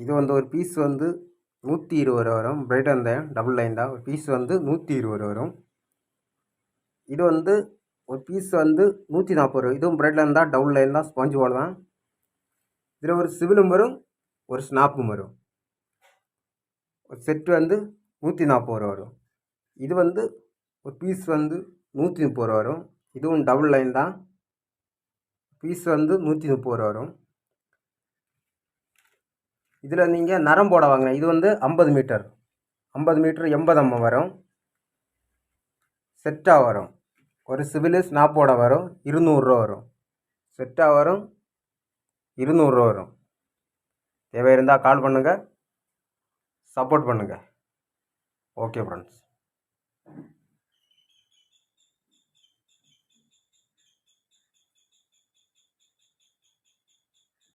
இது வந்து ஒரு பீஸ் வந்து 120 வரும். பிரைட் அந்த டபுள் லைன் தான். ஒரு பீஸ் வந்து 120 வரும். இது வந்து ஒரு பீஸ் வந்து 140 வரும். இதுவும் பிரைட் லைன் தான், டபுள் லைன் தான், ஸ்பாஞ்ச் போல் தான். இதில் ஒரு சிவிலும் வரும், ஒரு ஸ்னாப்பும் வரும். ஒரு செட்டு வந்து 140 ரூபா வரும். இது வந்து ஒரு பீஸ் வந்து 130 ரூபா வரும். இதுவும் டபுள் லைன் தான். பீஸ் வந்து 130 ரூபா வரும். இதில் நீங்கள் நரம் போட வாங்க. இது வந்து 50 மீட்டர் 80 mm வரும். செட்டாக வரும். ஒரு சிவிலு ஸ்னாப்போட வரும். 200 ரூபா வரும். செட்டாக வரும். 200 ரூபா வரும். தேவை இருந்தால் கால் பண்ணுங்கள், சப்போர்ட் பண்ணுங்கள். Okay friends.